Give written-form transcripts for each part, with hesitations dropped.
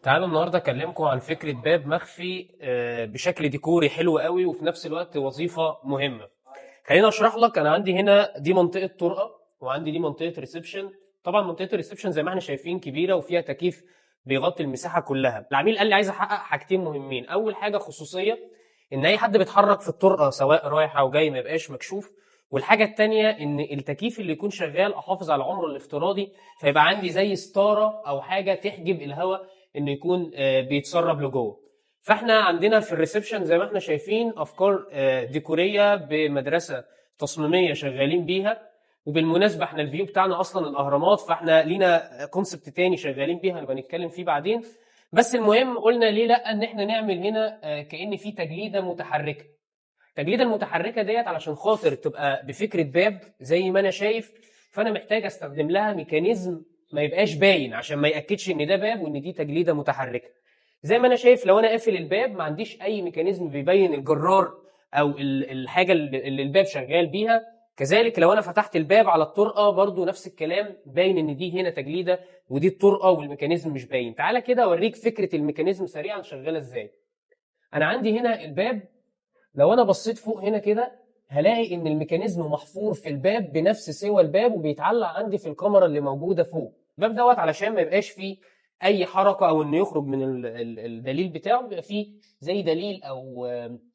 تعالوا النهارده اكلمكم عن فكره باب مخفي بشكل ديكوري حلو قوي وفي نفس الوقت وظيفه مهمه. خليني اشرح لك. انا عندي هنا دي منطقه طرقه وعندي دي منطقه ريسبشن. طبعا منطقه الريسبشن زي ما احنا شايفين كبيره وفيها تكييف بيغطي المساحه كلها. العميل قال لي عايز احقق حاجتين مهمين. اول حاجه خصوصيه، ان اي حد بيتحرك في الطرقه سواء رايح او جاي ما يبقاش مكشوف. والحاجه التانيه ان التكييف اللي يكون شغال احافظ على عمره الافتراضي، فيبقى عندي زي ستاره او حاجه تحجب الهواء انه يكون بيتسرب لجوه. فاحنا عندنا في الريسبشن زي ما احنا شايفين افكار ديكوريه بمدرسه تصميميه شغالين بيها. وبالمناسبه احنا الفيو بتاعنا اصلا الاهرامات، فاحنا لينا كونسبت تاني شغالين بيها نبقى نتكلم فيه بعدين. بس المهم قلنا ليه لا ان احنا نعمل هنا كأن في تجليده متحركه. التجليده المتحركه ديت علشان خاطر تبقى بفكره باب زي ما انا شايف، فانا محتاج استخدم لها ميكانيزم ما يبقاش باين عشان ما ياكدش ان ده باب وان دي تجليده متحركه. زي ما انا شايف لو انا قافل الباب ما عنديش اي ميكانيزم بيبين الجرار او الحاجه اللي الباب شغال بيها. كذلك لو انا فتحت الباب على الطرقه برضو نفس الكلام، باين ان دي هنا تجليده ودي الطرقه والميكانيزم مش باين. تعالى كده اوريك فكره الميكانيزم سريعا شغاله ازاي. انا عندي هنا الباب، لو انا بصيت فوق هنا كده هلاقي ان الميكانيزم محفور في الباب بنفس سوى الباب وبيتعلق عندي في الكاميرا اللي موجوده فوق الباب دوت، علشان ما يبقاش فيه اي حركه او انه يخرج من الدليل بتاعه. بيبقى فيه زي دليل او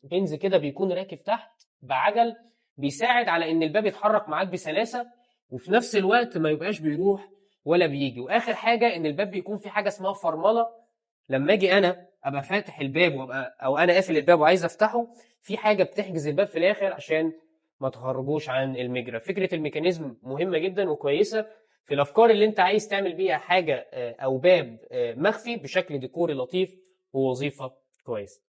بنز كده بيكون راكب تحت بعجل، بيساعد على ان الباب يتحرك معاك بسلاسه وفي نفس الوقت ما يبقاش بيروح ولا بيجي. واخر حاجه ان الباب بيكون في حاجه اسمها فرمله. لما اجي انا ابقى فاتح الباب وابقى او انا قافل الباب وعايز افتحه، في حاجه بتحجز الباب في الاخر عشان ما تخرجوش عن المجرى. فكره الميكانيزم مهمه جدا وكويسه في الافكار اللي انت عايز تعمل بيها حاجه او باب مخفي بشكل ديكوري لطيف ووظيفه كويسه.